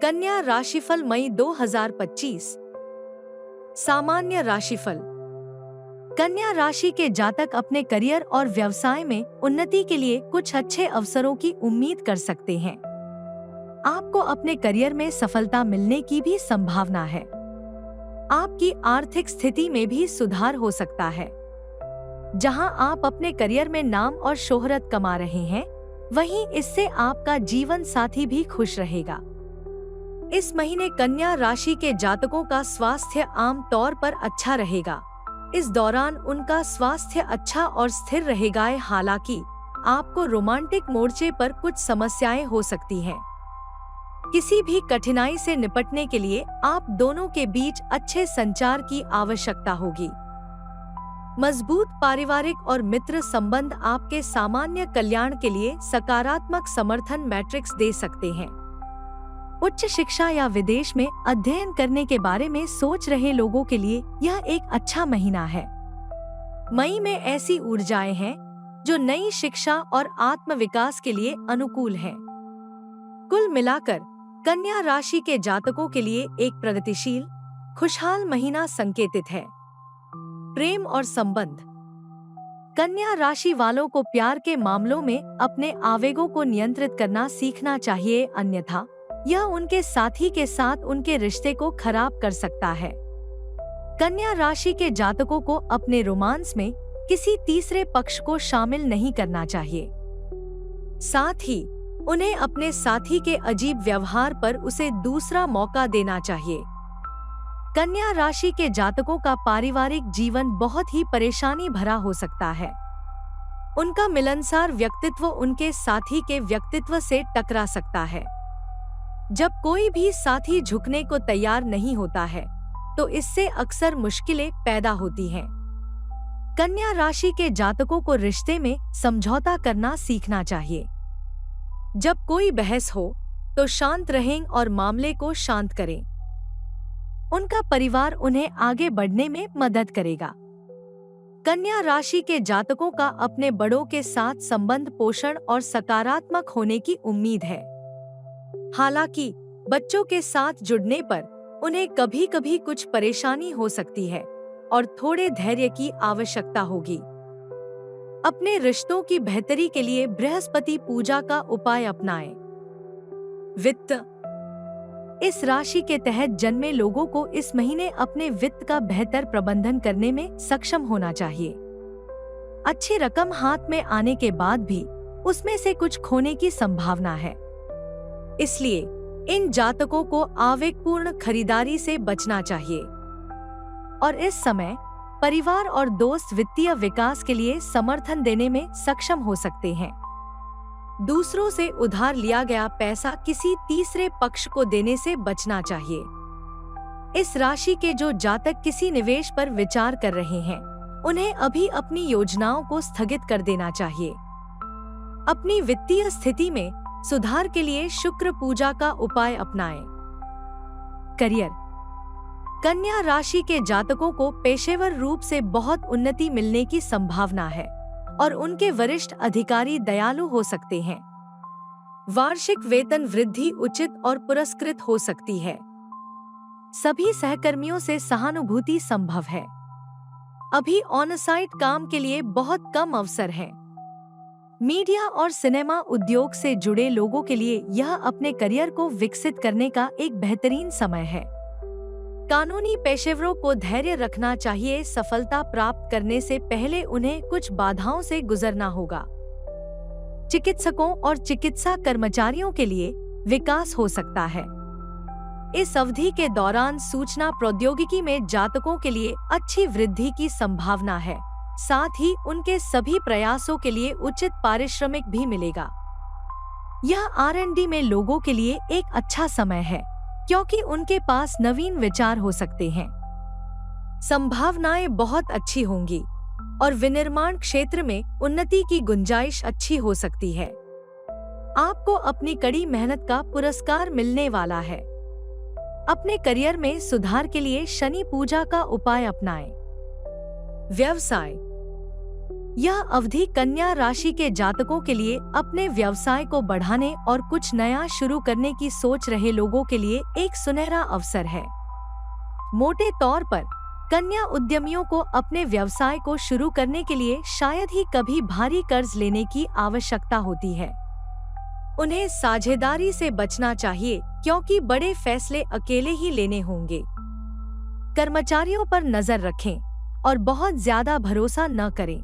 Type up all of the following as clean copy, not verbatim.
कन्या राशिफल मई 2025। सामान्य राशिफल। कन्या राशि के जातक अपने करियर और व्यवसाय में उन्नति के लिए कुछ अच्छे अवसरों की उम्मीद कर सकते हैं। आपको अपने करियर में सफलता मिलने की भी संभावना है। आपकी आर्थिक स्थिति में भी सुधार हो सकता है। जहां आप अपने करियर में नाम और शोहरत कमा रहे हैं, वहीं इससे आपका जीवन साथी भी खुश रहेगा। इस महीने कन्या राशि के जातकों का स्वास्थ्य आम तौर पर अच्छा रहेगा। इस दौरान उनका स्वास्थ्य अच्छा और स्थिर रहेगा। हालांकि आपको रोमांटिक मोर्चे पर कुछ समस्याएं हो सकती हैं। किसी भी कठिनाई से निपटने के लिए आप दोनों के बीच अच्छे संचार की आवश्यकता होगी। मजबूत पारिवारिक और मित्र संबंध आपके सामान्य कल्याण के लिए सकारात्मक समर्थन मैट्रिक्स दे सकते हैं। उच्च शिक्षा या विदेश में अध्ययन करने के बारे में सोच रहे लोगों के लिए यह एक अच्छा महीना है। मई में ऐसी ऊर्जाएं हैं जो नई शिक्षा और आत्मविकास के लिए अनुकूल हैं। कुल मिलाकर कन्या राशि के जातकों के लिए एक प्रगतिशील, खुशहाल महीना संकेतित है। प्रेम और संबंध। कन्या राशि वालों को प्यार के मामलों में अपने आवेगों को नियंत्रित करना सीखना चाहिए, अन्यथा यह उनके साथी के साथ उनके रिश्ते को खराब कर सकता है। कन्या राशि के जातकों को अपने रोमांस में किसी तीसरे पक्ष को शामिल नहीं करना चाहिए। साथ ही उन्हें अपने साथी के अजीब व्यवहार पर उसे दूसरा मौका देना चाहिए। कन्या राशि के जातकों का पारिवारिक जीवन बहुत ही परेशानी भरा हो सकता है। उनका मिलनसार व्यक्तित्व उनके साथी के व्यक्तित्व से टकरा सकता है। जब कोई भी साथी झुकने को तैयार नहीं होता है, तो इससे अक्सर मुश्किलें पैदा होती हैं। कन्या राशि के जातकों को रिश्ते में समझौता करना सीखना चाहिए। जब कोई बहस हो, तो शांत रहें और मामले को शांत करें। उनका परिवार उन्हें आगे बढ़ने में मदद करेगा। कन्या राशि के जातकों का अपने बड़ों के साथ संबंध पोषण और सकारात्मक होने की उम्मीद है। हालांकि बच्चों के साथ जुड़ने पर उन्हें कभी कभी कुछ परेशानी हो सकती है और थोड़े धैर्य की आवश्यकता होगी। अपने रिश्तों की बेहतरी के लिए बृहस्पति पूजा का उपाय अपनाएं। वित्त। इस राशि के तहत जन्मे लोगों को इस महीने अपने वित्त का बेहतर प्रबंधन करने में सक्षम होना चाहिए। अच्छी रकम हाथ में आने के बाद भी उसमें से कुछ खोने की संभावना है। इसलिए इन जातकों को आवेगपूर्ण खरीदारी से बचना चाहिए और इस समय परिवार और दोस्त वित्तीय विकास के लिए समर्थन देने में सक्षम हो सकते हैं। दूसरों से उधार लिया गया पैसा किसी तीसरे पक्ष को देने से बचना चाहिए। इस राशि के जो जातक किसी निवेश पर विचार कर रहे हैं, उन्हें अभी अपनी योजनाओं को स्थगित कर देना चाहिए। अपनी वित्तीय स्थिति में सुधार के लिए शुक्र पूजा का उपाय अपनाएं। करियर। कन्या राशि के जातकों को पेशेवर रूप से बहुत उन्नति मिलने की संभावना है और उनके वरिष्ठ अधिकारी दयालु हो सकते हैं। वार्षिक वेतन वृद्धि उचित और पुरस्कृत हो सकती है। सभी सहकर्मियों से सहानुभूति संभव है। अभी ऑन साइट काम के लिए बहुत कम अवसर हैं। मीडिया और सिनेमा उद्योग से जुड़े लोगों के लिए यह अपने करियर को विकसित करने का एक बेहतरीन समय है। कानूनी पेशेवरों को धैर्य रखना चाहिए। सफलता प्राप्त करने से पहले उन्हें कुछ बाधाओं से गुजरना होगा। चिकित्सकों और चिकित्सा कर्मचारियों के लिए विकास हो सकता है। इस अवधि के दौरान सूचना प्रौद्योगिकी में जातकों के लिए अच्छी वृद्धि की संभावना है। साथ ही उनके सभी प्रयासों के लिए उचित पारिश्रमिक भी मिलेगा। यह R&D में लोगों के लिए एक अच्छा समय है, क्योंकि उनके पास नवीन विचार हो सकते हैं। संभावनाएं बहुत अच्छी होंगी और विनिर्माण क्षेत्र में उन्नति की गुंजाइश अच्छी हो सकती है। आपको अपनी कड़ी मेहनत का पुरस्कार मिलने वाला है। अपने करियर में सुधार के लिए शनि पूजा का उपाय अपनाएं। व्यवसाय। यह अवधि कन्या राशि के जातकों के लिए अपने व्यवसाय को बढ़ाने और कुछ नया शुरू करने की सोच रहे लोगों के लिए एक सुनहरा अवसर है। मोटे तौर पर कन्या उद्यमियों को अपने व्यवसाय को शुरू करने के लिए शायद ही कभी भारी कर्ज लेने की आवश्यकता होती है। उन्हें साझेदारी से बचना चाहिए क्योंकि बड़े फैसले अकेले ही लेने होंगे। कर्मचारियों पर नजर रखें और बहुत ज्यादा भरोसा न करें।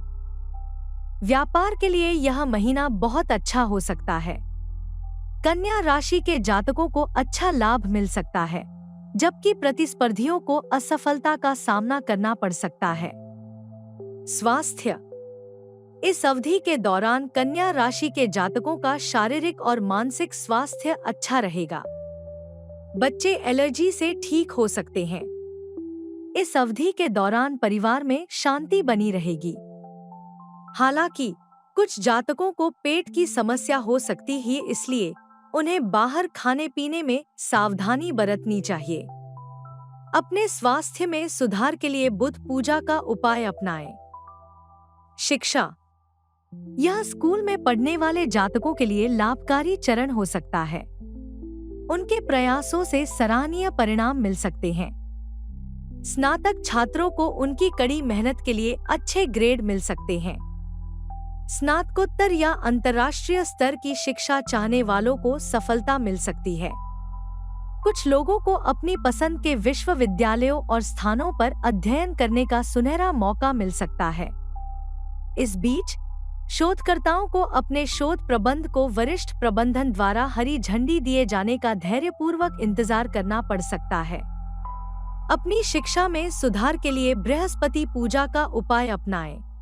व्यापार के लिए यह महीना बहुत अच्छा हो सकता है। कन्या राशि के जातकों को अच्छा लाभ मिल सकता है, जबकि प्रतिस्पर्धियों को असफलता का सामना करना पड़ सकता है। स्वास्थ्य। इस अवधि के दौरान कन्या राशि के जातकों का शारीरिक और मानसिक स्वास्थ्य अच्छा रहेगा। बच्चे एलर्जी से ठीक हो सकते हैं। इस अवधि के दौरान परिवार में शांति बनी रहेगी। हालांकि कुछ जातकों को पेट की समस्या हो सकती है, इसलिए उन्हें बाहर खाने पीने में सावधानी बरतनी चाहिए। अपने स्वास्थ्य में सुधार के लिए बुध पूजा का उपाय अपनाएं। शिक्षा। यह स्कूल में पढ़ने वाले जातकों के लिए लाभकारी चरण हो सकता है। उनके प्रयासों से सराहनीय परिणाम मिल सकते हैं। स्नातक छात्रों को उनकी कड़ी मेहनत के लिए अच्छे ग्रेड मिल सकते हैं। स्नातकोत्तर या अंतर्राष्ट्रीय स्तर की शिक्षा चाहने वालों को सफलता मिल सकती है। कुछ लोगों को अपनी पसंद के विश्वविद्यालयों और स्थानों पर अध्ययन करने का सुनहरा मौका मिल सकता है। इस बीच शोधकर्ताओं को अपने शोध प्रबंध को वरिष्ठ प्रबंधन द्वारा हरी झंडी दिए जाने का धैर्यपूर्वक इंतजार करना पड़ सकता है। अपनी शिक्षा में सुधार के लिए बृहस्पति पूजा का उपाय अपनाएं।